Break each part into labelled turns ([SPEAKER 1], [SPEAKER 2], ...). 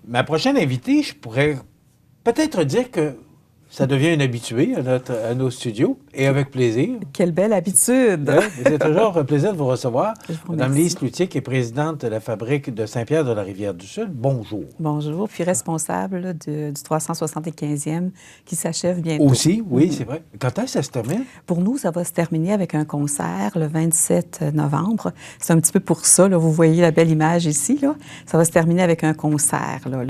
[SPEAKER 1] Ma prochaine invitée, je pourrais peut-être dire que ça devient une habituée à nos studios, et avec plaisir.
[SPEAKER 2] Quelle belle habitude!
[SPEAKER 1] Oui, c'est toujours un plaisir de vous recevoir.
[SPEAKER 2] Je vous
[SPEAKER 1] Madame
[SPEAKER 2] remercie.
[SPEAKER 1] Lise Cloutier, qui est présidente de la fabrique de Saint-Pierre-de-la-Rivière-du-Sud. Bonjour.
[SPEAKER 2] Bonjour, puis responsable du 375e qui s'achève bientôt.
[SPEAKER 1] Aussi, oui, c'est vrai. Quand est-ce que ça se termine?
[SPEAKER 2] Pour nous, ça va se terminer avec un concert le 27 novembre. C'est un petit peu pour ça, là, vous voyez la belle image ici, là. Ça va se terminer avec un concert, là,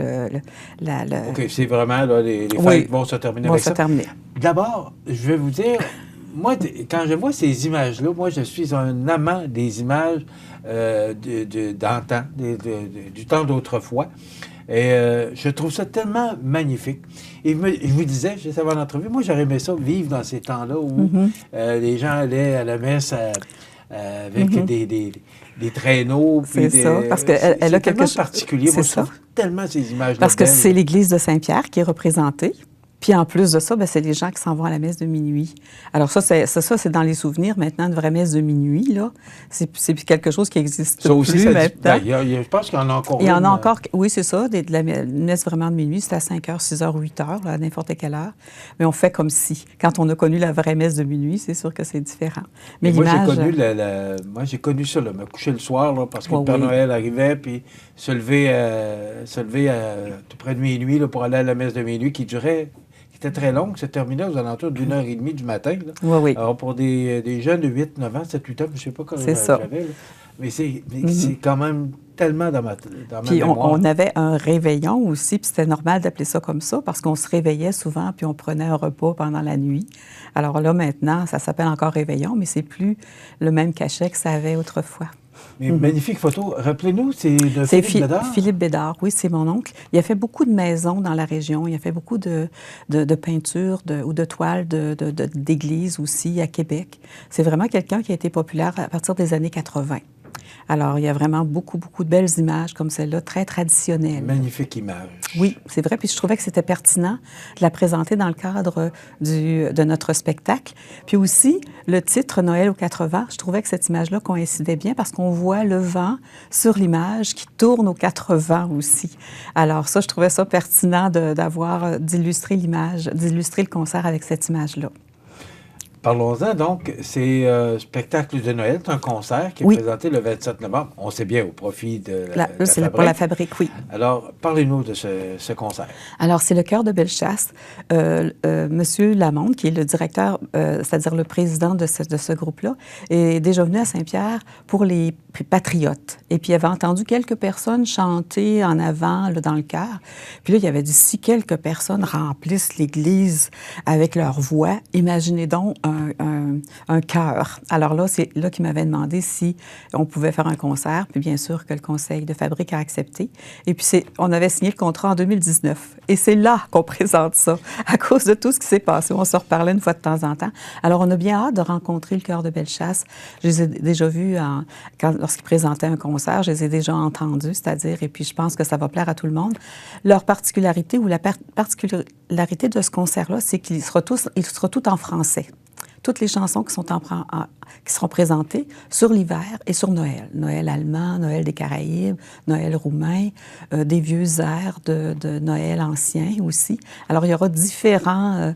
[SPEAKER 1] OK, c'est vraiment, là, les fêtes
[SPEAKER 2] Oui,
[SPEAKER 1] vont se terminer
[SPEAKER 2] va
[SPEAKER 1] avec
[SPEAKER 2] se
[SPEAKER 1] ça.
[SPEAKER 2] terminer.
[SPEAKER 1] D'abord, je vais vous dire, moi, quand je vois ces images-là, moi, je suis un amant des images d'antan, du temps d'autrefois. Et je trouve ça tellement magnifique. Et je vous disais, juste avant l'entrevue, moi, j'aurais aimé ça, vivre dans ces temps-là où les gens allaient à la messe avec des traîneaux.
[SPEAKER 2] C'est ça, parce qu'elle a quelque chose...
[SPEAKER 1] C'est tellement particulier. Moi, je trouve tellement ces images-là
[SPEAKER 2] Parce que
[SPEAKER 1] belles.
[SPEAKER 2] c'est l'église de Saint-Pierre qui est représentée. Puis en plus de ça, bien, c'est les gens qui s'en vont à la messe de minuit. Alors ça, c'est dans les souvenirs maintenant, une vraie messe de minuit, là. C'est quelque chose qui existe
[SPEAKER 1] Ça aussi,
[SPEAKER 2] plus maintenant.
[SPEAKER 1] Je pense qu'il y en a encore
[SPEAKER 2] Il y en a
[SPEAKER 1] une,
[SPEAKER 2] encore, oui, c'est ça, une messe vraiment de minuit, c'est à 5 h, 6 h, 8 h, à n'importe quelle heure. Mais on fait comme si. Quand on a connu la vraie messe de minuit, c'est sûr que c'est différent. Mais
[SPEAKER 1] moi,
[SPEAKER 2] l'image...
[SPEAKER 1] moi, j'ai connu ça, là, me coucher le soir, là, parce que
[SPEAKER 2] Oh,
[SPEAKER 1] le Père
[SPEAKER 2] oui.
[SPEAKER 1] Noël arrivait, puis se lever tout près de minuit là, pour aller à la messe de minuit, qui était très longue, se terminait aux alentours d'1h30 du matin. Là.
[SPEAKER 2] Oui, oui.
[SPEAKER 1] Alors, pour des jeunes de 8, 9 ans, 7, 8 ans, je ne sais pas comment
[SPEAKER 2] C'est ça.
[SPEAKER 1] j'avais, là. Mais c'est quand même tellement dans ma
[SPEAKER 2] Puis
[SPEAKER 1] mémoire.
[SPEAKER 2] on avait un réveillon aussi, puis c'était normal d'appeler ça comme ça, parce qu'on se réveillait souvent, puis on prenait un repas pendant la nuit. Alors là, maintenant, ça s'appelle encore réveillon, mais c'est plus le même cachet que ça avait autrefois.
[SPEAKER 1] Mais magnifique photo. Rappelez-nous, c'est de
[SPEAKER 2] C'est
[SPEAKER 1] Philippe Bédard?
[SPEAKER 2] Philippe Bédard, oui, c'est mon oncle. Il a fait beaucoup de maisons dans la région. Il a fait beaucoup de peintures ou de toiles d'églises aussi à Québec. C'est vraiment quelqu'un qui a été populaire à partir des années 80. Alors, il y a vraiment beaucoup, beaucoup de belles images comme celle-là, très traditionnelles.
[SPEAKER 1] Magnifique image.
[SPEAKER 2] Oui, c'est vrai. Puis je trouvais que c'était pertinent de la présenter dans le cadre de notre spectacle. Puis aussi, le titre Noël aux 4 vents, je trouvais que cette image-là coïncidait bien parce qu'on voit le vent sur l'image qui tourne aux 4 vents aussi. Alors ça, je trouvais ça pertinent d'illustrer l'image, d'illustrer le concert avec cette image-là.
[SPEAKER 1] Parlons-en donc, c'est spectacle de Noël, c'est un concert qui est présenté le 27 novembre. On sait bien au profit de la
[SPEAKER 2] c'est pour la fabrique, oui.
[SPEAKER 1] Alors, parlez-nous de ce concert.
[SPEAKER 2] Alors, c'est le Chœur de Bellechasse. Monsieur Lamonde, qui est le directeur, c'est-à-dire le président de ce groupe-là, est déjà venu à Saint-Pierre pour les patriotes. Et puis, il avait entendu quelques personnes chanter en avant, là, dans le chœur. Puis là, il avait dit, si quelques personnes remplissent l'église avec leur voix, imaginez donc un chœur. Alors là, c'est là qu'il m'avait demandé si on pouvait faire un concert, puis bien sûr que le conseil de fabrique a accepté. Et puis on avait signé le contrat en 2019. Et c'est là qu'on présente ça, à cause de tout ce qui s'est passé. On se reparlait une fois de temps en temps. Alors, on a bien hâte de rencontrer le Chœur de Bellechasse. Je les ai déjà vus lorsqu'ils présentaient un concert, je les ai déjà entendus, c'est-à-dire, et puis je pense que ça va plaire à tout le monde. Leur particularité ou la particularité de ce concert-là, c'est qu'ils seront tout en français. Toutes les chansons qui seront présentées sur l'hiver et sur Noël. Noël allemand, Noël des Caraïbes, Noël roumain, des vieux airs de Noël ancien aussi. Alors, il y aura différents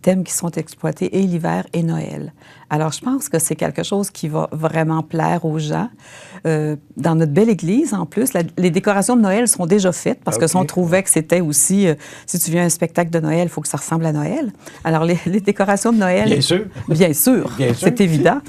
[SPEAKER 2] thèmes qui sont exploités, et l'hiver et Noël. Alors, je pense que c'est quelque chose qui va vraiment plaire aux gens. Dans notre belle église, en plus, les décorations de Noël sont déjà faites, parce que si on trouvait que c'était aussi, si tu viens à un spectacle de Noël, il faut que ça ressemble à Noël. Alors, les décorations de Noël...
[SPEAKER 1] Bien sûr.
[SPEAKER 2] Bien sûr, c'est évident.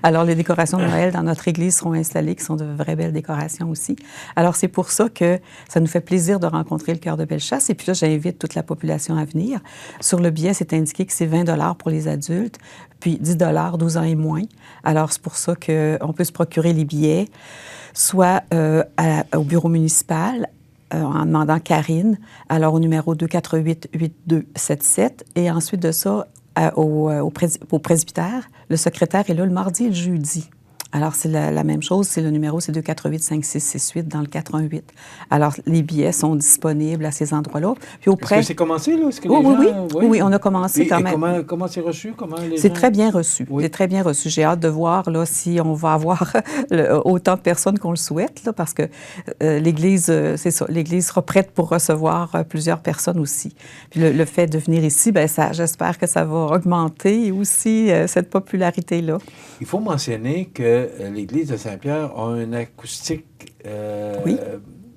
[SPEAKER 2] Alors, les décorations de Noël dans notre église seront installées, qui sont de vraies belles décorations aussi. Alors, c'est pour ça que ça nous fait plaisir de rencontrer le Chœur de Bellechasse. Et puis là, j'invite toute la population à venir. Sur le billet, c'est indiqué que c'est 20 $ pour les adultes, puis 10 $, 12 ans et moins. Alors, c'est pour ça qu'on peut se procurer les billets, soit au bureau municipal, en demandant Karine, alors au numéro 248-8277, et ensuite de ça, au presbytère. Le secrétaire est là le mardi et le jeudi. Alors, c'est la même chose. C'est le numéro, c'est 248-5668 dans le 418. Alors, les billets sont disponibles à ces endroits-là. Puis
[SPEAKER 1] Est-ce que c'est commencé, là? Est-ce que
[SPEAKER 2] oui,
[SPEAKER 1] les gens...
[SPEAKER 2] oui, on a commencé quand même.
[SPEAKER 1] Comment c'est reçu?
[SPEAKER 2] C'est très bien reçu.
[SPEAKER 1] Oui.
[SPEAKER 2] C'est très bien reçu. J'ai hâte de voir là, si on va avoir autant de personnes qu'on le souhaite, là, parce que l'Église, c'est ça, l'Église sera prête pour recevoir plusieurs personnes aussi. Puis le fait de venir ici, bien, j'espère que ça va augmenter aussi cette popularité-là.
[SPEAKER 1] Il faut mentionner que l'Église de Saint-Pierre a une acoustique...
[SPEAKER 2] oui,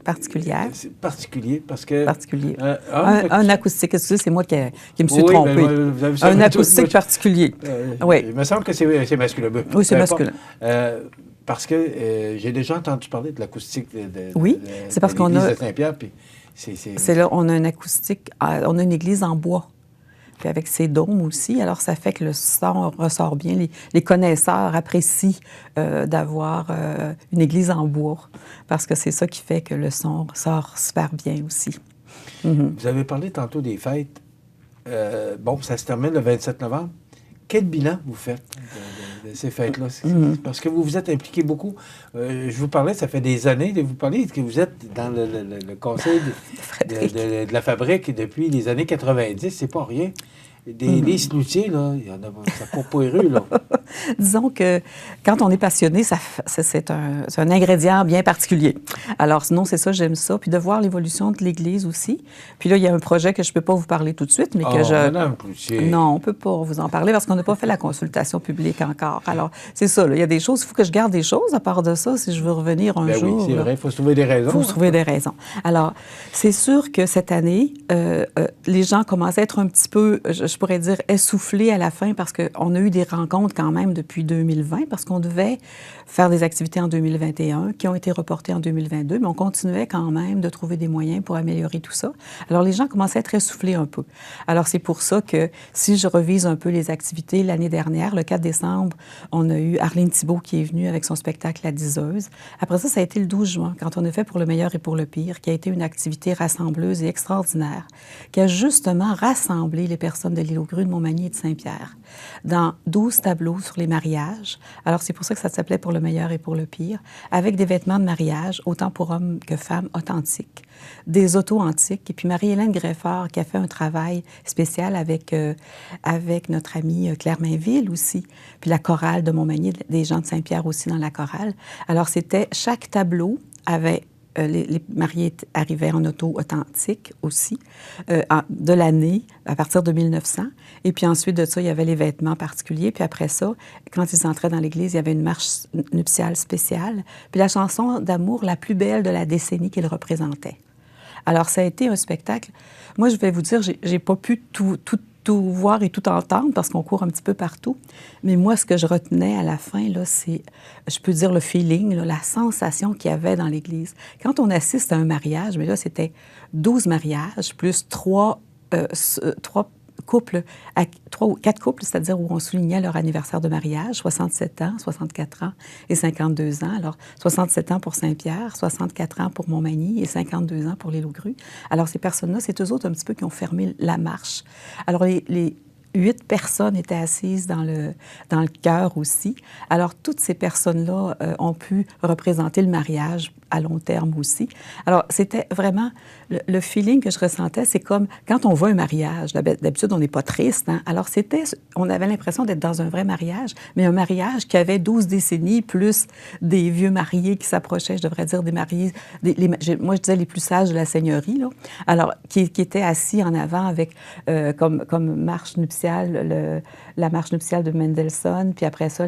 [SPEAKER 2] particulière.
[SPEAKER 1] Particulier, parce que...
[SPEAKER 2] Particulier. Un acoustique, excusez, c'est moi qui me suis trompée.
[SPEAKER 1] Ben, vous avez ça,
[SPEAKER 2] un acoustique particulier.
[SPEAKER 1] Oui. Il me semble que c'est masculin.
[SPEAKER 2] Oui, c'est masculin.
[SPEAKER 1] Parce que j'ai déjà entendu parler de l'acoustique
[SPEAKER 2] oui, c'est parce qu'on a...
[SPEAKER 1] de Saint-Pierre, puis
[SPEAKER 2] c'est là, on a une acoustique, on a une église en bois. Puis avec ses dômes aussi, alors ça fait que le son ressort bien. Les connaisseurs apprécient d'avoir une église en bois, parce que c'est ça qui fait que le son sort super bien aussi. Mm-hmm.
[SPEAKER 1] Vous avez parlé tantôt des fêtes. Bon, ça se termine le 27 novembre. Quel bilan vous faites de ces fêtes-là? Parce que vous vous êtes impliqué beaucoup. Je vous parlais, ça fait des années de vous parler, que vous êtes dans le conseil de la fabrique depuis les années 90. C'est pas rien. Les snoutiers, là, il y en a, ça court pas les rues, là.
[SPEAKER 2] Disons que quand on est passionné, c'est un ingrédient bien particulier. Alors, sinon, c'est ça, j'aime ça. Puis de voir l'évolution de l'Église aussi. Puis là, il y a un projet que je ne peux pas vous parler tout de suite, mais que
[SPEAKER 1] Madame Cloutier.
[SPEAKER 2] Non, on ne peut pas vous en parler parce qu'on n'a pas fait la consultation publique encore. Alors, c'est ça, là, il y a des choses, il faut que je garde des choses à part de ça si je veux revenir un jour.
[SPEAKER 1] Oui, c'est vrai, il faut se trouver des raisons.
[SPEAKER 2] Il faut se trouver des raisons. Alors, c'est sûr que cette année, les gens commencent à être un petit peu, je pourrais dire, essoufflés à la fin parce qu'on a eu des rencontres quand même depuis 2020, parce qu'on devait faire des activités en 2021 qui ont été reportées en 2022, mais on continuait quand même de trouver des moyens pour améliorer tout ça. Alors, les gens commençaient à être essoufflés un peu. Alors, c'est pour ça que si je revise un peu les activités, l'année dernière, le 4 décembre, on a eu Arlene Thibault qui est venue avec son spectacle La Diseuse. Après ça, ça a été le 12 juin, quand on a fait Pour le meilleur et pour le pire, qui a été une activité rassembleuse et extraordinaire, qui a justement rassemblé les personnes de l'île aux Grues, de Montmagny et de Saint-Pierre dans 12 tableaux sur les mariages. Alors, c'est pour ça que ça s'appelait Pour le meilleur et pour le pire, avec des vêtements de mariage, autant pour hommes que femmes, authentiques, des autos antiques. Et puis Marie-Hélène Greffard qui a fait un travail spécial avec notre amie Claire Mainville aussi, puis la chorale de Montmagny, des gens de Saint-Pierre aussi dans la chorale. Alors, chaque tableau avait les mariés arrivaient en auto authentique aussi, de l'année, à partir de 1900. Et puis ensuite de ça, il y avait les vêtements particuliers. Puis après ça, quand ils entraient dans l'église, il y avait une marche nuptiale spéciale. Puis la chanson d'amour la plus belle de la décennie qu'ils représentaient. Alors, ça a été un spectacle. Moi, je vais vous dire, j'ai pas pu tout voir et tout entendre parce qu'on court un petit peu partout. Mais moi, ce que je retenais à la fin, là, c'est, je peux dire le feeling, là, la sensation qu'il y avait dans l'Église. Quand on assiste à un mariage, mais là, c'était 12 mariages plus 3 couples, 3 ou 4 couples, c'est-à-dire où on soulignait leur anniversaire de mariage, 67 ans, 64 ans et 52 ans. Alors, 67 ans pour Saint-Pierre, 64 ans pour Montmagny et 52 ans pour l'île aux Grues. Alors, ces personnes-là, c'est eux autres un petit peu qui ont fermé la marche. Alors, les 8 personnes étaient assises dans le chœur aussi. Alors, toutes ces personnes-là ont pu représenter le mariage à long terme aussi. Alors, c'était vraiment le feeling que je ressentais, c'est comme quand on voit un mariage, d'habitude, on n'est pas triste, hein? Alors, on avait l'impression d'être dans un vrai mariage, mais un mariage qui avait 12 décennies, plus des vieux mariés qui s'approchaient, je devrais dire des mariés, moi, je disais les plus sages de la seigneurie, là. Alors, qui étaient assis en avant avec, comme marche nuptiale, la marche nuptiale de Mendelssohn, puis après ça,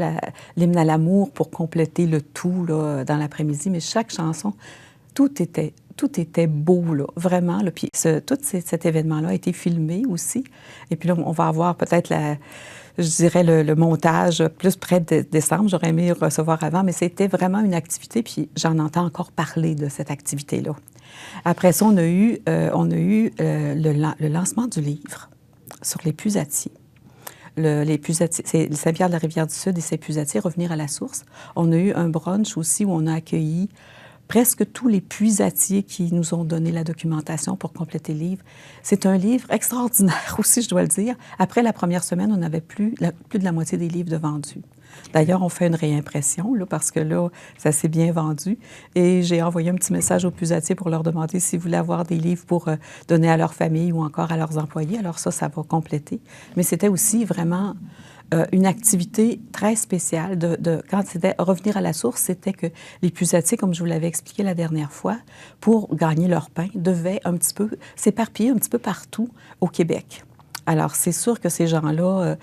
[SPEAKER 2] l'hymne à l'amour pour compléter le tout, là, dans l'après-midi. Mais chaque chanson, tout était beau, là, vraiment. Là. Puis cet événement-là a été filmé aussi. Et puis là, on va avoir peut-être, je dirais, le montage plus près de décembre. J'aurais aimé recevoir avant, mais c'était vraiment une activité, puis j'en entends encore parler de cette activité-là. Après ça, on a eu le lancement du livre sur les puisatiers. Les puisatiers, c'est Saint-Pierre de la Rivière-du-Sud et ses puisatiers, Revenir à la source. On a eu un brunch aussi où on a accueilli presque tous les puisatiers qui nous ont donné la documentation pour compléter le livre. C'est un livre extraordinaire aussi, je dois le dire. Après la première semaine, on n'avait plus de la moitié des livres de vendus. D'ailleurs, on fait une réimpression, là, parce que là, ça s'est bien vendu. Et j'ai envoyé un petit message aux pusatiers pour leur demander s'ils voulaient avoir des livres pour donner à leur famille ou encore à leurs employés. Alors ça va compléter. Mais c'était aussi vraiment une activité très spéciale. Quand c'était revenir à la source, c'était que les pusatiers, comme je vous l'avais expliqué la dernière fois, pour gagner leur pain, devaient un petit peu s'éparpiller un petit peu partout au Québec. Alors, c'est sûr que ces gens-là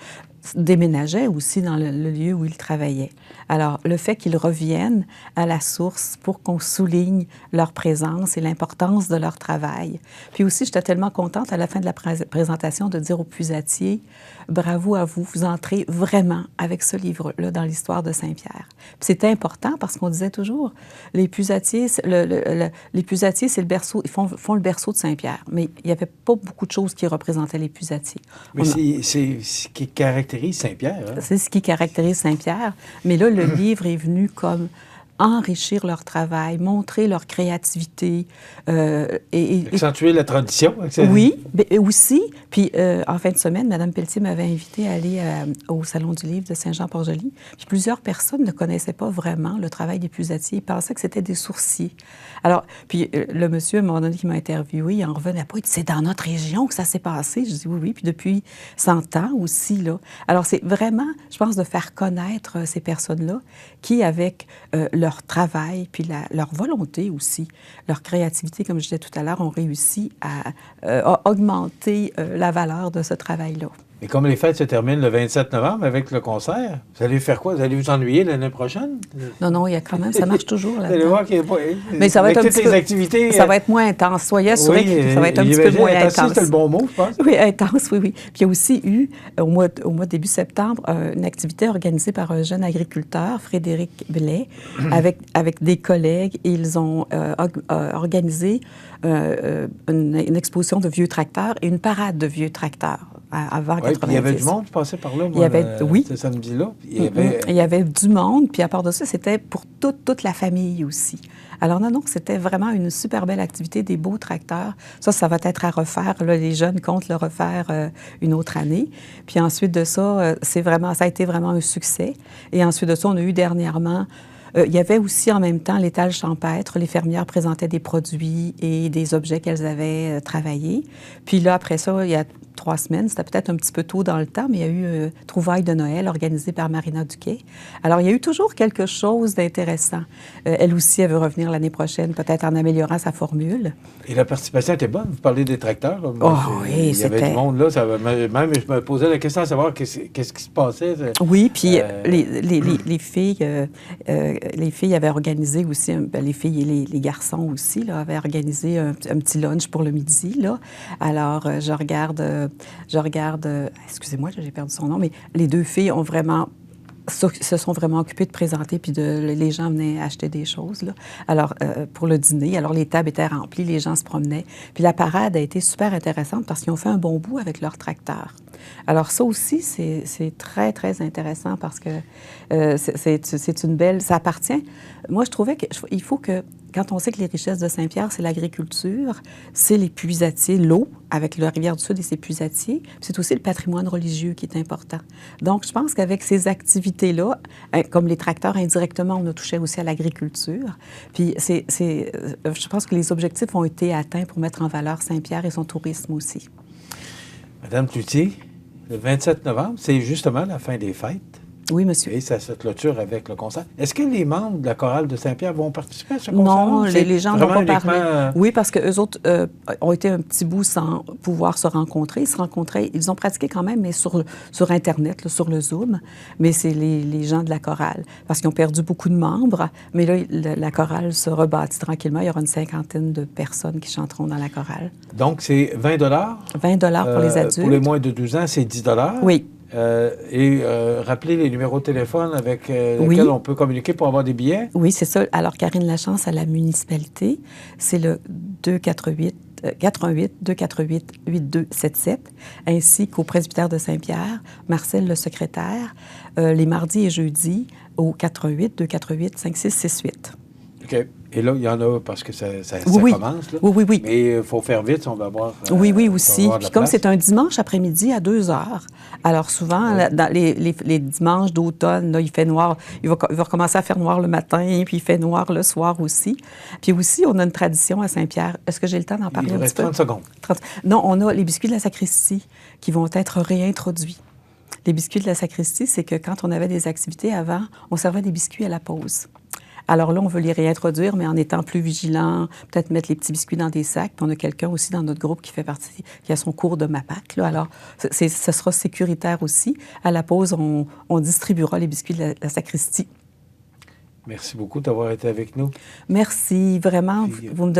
[SPEAKER 2] déménageaient aussi dans le lieu où ils travaillaient. Alors, le fait qu'ils reviennent à la source pour qu'on souligne leur présence et l'importance de leur travail. Puis aussi, j'étais tellement contente à la fin de la présentation de dire aux pusatiers, bravo à vous, vous entrez vraiment avec ce livre-là dans l'histoire de Saint-Pierre. Puis c'était important parce qu'on disait toujours, les pusatiers, c'est le berceau, ils font le berceau de Saint-Pierre, mais il n'y avait pas beaucoup de choses qui représentaient les pusatiers.
[SPEAKER 1] Mais c'est ce qui caractérise Saint-Pierre. Hein?
[SPEAKER 2] C'est ce qui caractérise Saint-Pierre. Mais là, le livre est venu comme enrichir leur travail, montrer leur créativité.
[SPEAKER 1] Accentuer la tradition.
[SPEAKER 2] Oui, mais aussi. Puis, en fin de semaine, Mme Pelletier m'avait invité à aller au Salon du livre de Saint-Jean-Port-Joli. Puis plusieurs personnes ne connaissaient pas vraiment le travail des pusatiers. Ils pensaient que c'était des sourciers. Alors, puis le monsieur, à un moment donné, qui m'a interviewé, il n'en revenait pas. Il dit, c'est dans notre région que ça s'est passé. Je dis, oui, oui. Puis depuis 100 ans aussi, là. Alors, c'est vraiment, je pense, de faire connaître ces personnes-là qui, avec leur travail, puis leur volonté aussi, leur créativité, comme je disais tout à l'heure, ont réussi à augmenter la valeur de ce travail-là.
[SPEAKER 1] Et comme les fêtes se terminent le 27 novembre avec le concert, vous allez faire quoi? Vous allez vous ennuyer l'année prochaine?
[SPEAKER 2] Non, il y a quand même, ça marche toujours là.
[SPEAKER 1] Vous allez voir qu'il y a pas...
[SPEAKER 2] Mais ça va être un petit peu...
[SPEAKER 1] activités...
[SPEAKER 2] Ça va être moins intense. Soyez assurés que ça va être un petit peu moins intense.
[SPEAKER 1] C'est le bon mot, je pense.
[SPEAKER 2] Oui, intense, oui. Puis il y a aussi eu, au mois début septembre, une activité organisée par un jeune agriculteur, Frédéric Blais, avec des collègues. Et ils ont organisé une exposition de vieux tracteurs et une parade de vieux tracteurs avant 90.
[SPEAKER 1] Il y avait du monde qui passait par là,
[SPEAKER 2] oui.
[SPEAKER 1] ce samedi-là.
[SPEAKER 2] Il y avait du monde, puis à part de ça, c'était pour toute la famille aussi. Alors non, c'était vraiment une super belle activité, des beaux tracteurs. Ça va être à refaire. Là, les jeunes comptent le refaire une autre année. Puis ensuite de ça, ça a été vraiment un succès. Et ensuite de ça, on a eu dernièrement... il y avait aussi en même temps l'étal champêtre. Les fermières présentaient des produits et des objets qu'elles avaient travaillés. Puis là, après ça, il y a 3 semaines, c'était peut-être un petit peu tôt dans le temps, mais il y a eu Trouvailles de Noël organisée par Marina Duquet. Alors, il y a eu toujours quelque chose d'intéressant. Elle aussi, elle veut revenir l'année prochaine, peut-être en améliorant sa formule.
[SPEAKER 1] Et la participation était bonne. Vous parlez des tracteurs. Là.
[SPEAKER 2] Oui,
[SPEAKER 1] il y avait du monde là. Même, je me posais la question de savoir qu'est-ce qui se passait.
[SPEAKER 2] Oui, puis les filles avaient organisé aussi, les filles et les garçons aussi, là, avaient organisé un petit lunch pour le midi, là. Alors, je regarde, excusez-moi, j'ai perdu son nom, mais les 2 filles ont vraiment se sont vraiment occupées de présenter, puis les gens venaient acheter des choses, là. Alors, pour le dîner, alors les tables étaient remplies, les gens se promenaient. Puis la parade a été super intéressante parce qu'ils ont fait un bon bout avec leur tracteur. Alors ça aussi, c'est très, très intéressant parce que c'est une belle... Ça appartient... Moi, je trouvais qu'il faut que, quand on sait que les richesses de Saint-Pierre, c'est l'agriculture, c'est les puisatiers, l'eau, avec la Rivière-du-Sud et ses puisatiers, c'est aussi le patrimoine religieux qui est important. Donc, je pense qu'avec ces activités-là, comme les tracteurs, indirectement, on a touché aussi à l'agriculture. Puis, je pense que les objectifs ont été atteints pour mettre en valeur Saint-Pierre et son tourisme aussi.
[SPEAKER 1] Madame Cloutier, le 27 novembre, c'est justement la fin des fêtes.
[SPEAKER 2] Oui, monsieur.
[SPEAKER 1] Et ça se clôture avec le concert. Est-ce que les membres de la chorale de Saint-Pierre vont participer à ce concert?
[SPEAKER 2] Non, les gens n'ont pas parlé.
[SPEAKER 1] Uniquement...
[SPEAKER 2] Oui, parce qu'eux autres ont été un petit bout sans pouvoir se rencontrer. Ils ont pratiqué quand même, mais sur Internet, là, sur le Zoom. Mais c'est les gens de la chorale. Parce qu'ils ont perdu beaucoup de membres. Mais là, la chorale se rebâtit tranquillement. Il y aura une 50aine de personnes qui chanteront dans la chorale.
[SPEAKER 1] Donc, c'est 20
[SPEAKER 2] $20 pour les adultes.
[SPEAKER 1] Pour les moins de 12 ans, c'est 10
[SPEAKER 2] Oui.
[SPEAKER 1] Rappelez les numéros de téléphone avec lesquels on peut communiquer pour avoir des billets.
[SPEAKER 2] Oui, c'est ça. Alors, Karine Lachance à la municipalité, c'est le 248-248-8277, ainsi qu'au presbytère de Saint-Pierre, Marcel le secrétaire, les mardis et jeudis au 418-248-5668.
[SPEAKER 1] OK. Et là, il y en a parce que ça
[SPEAKER 2] Oui.
[SPEAKER 1] commence. Là.
[SPEAKER 2] Oui.
[SPEAKER 1] Mais il faut faire vite si on va avoir.
[SPEAKER 2] Oui, aussi. Puis comme
[SPEAKER 1] place.
[SPEAKER 2] c'est un dimanche après-midi à 2 heures, alors souvent, dans les dimanches d'automne, là, il fait noir. Il va recommencer à faire noir le matin, puis il fait noir le soir aussi. Puis aussi, on a une tradition à Saint-Pierre. Est-ce que j'ai le temps d'en parler
[SPEAKER 1] Il
[SPEAKER 2] un
[SPEAKER 1] vous
[SPEAKER 2] petit peu?
[SPEAKER 1] reste 30 secondes.
[SPEAKER 2] Non, on a les biscuits de la sacristie qui vont être réintroduits. Les biscuits de la sacristie, c'est que quand on avait des activités avant, on servait des biscuits à la pause. Alors là, on veut les réintroduire, mais en étant plus vigilant, peut-être mettre les petits biscuits dans des sacs. Puis on a quelqu'un aussi dans notre groupe qui fait partie, qui a son cours de MAPAC. Là. Alors, ce sera sécuritaire aussi. À la pause, on distribuera les biscuits de la sacristie.
[SPEAKER 1] Merci beaucoup d'avoir été avec nous.
[SPEAKER 2] Merci, vraiment. Puis, vous nous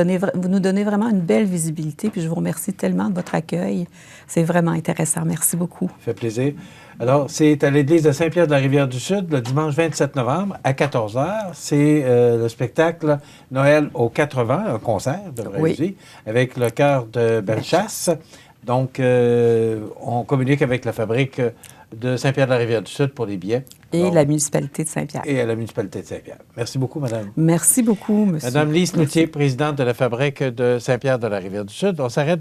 [SPEAKER 2] donnez vraiment une belle visibilité, puis je vous remercie tellement de votre accueil. C'est vraiment intéressant. Merci beaucoup.
[SPEAKER 1] Ça fait plaisir. Alors, c'est à l'église de Saint-Pierre de la Rivière-du-Sud, le dimanche 27 novembre, à 14 h. C'est le spectacle Noël aux 80, un concert, devrais-je dire, avec le chœur de Bellechasse. Donc, on communique avec la fabrique de Saint-Pierre de la Rivière-du-Sud pour les billets.
[SPEAKER 2] Et la municipalité de Saint-Pierre.
[SPEAKER 1] Et à la municipalité de Saint-Pierre. Merci beaucoup, madame.
[SPEAKER 2] Merci beaucoup, monsieur.
[SPEAKER 1] Madame Lise Noutier, présidente de la fabrique de Saint-Pierre de la Rivière-du-Sud. On s'arrête.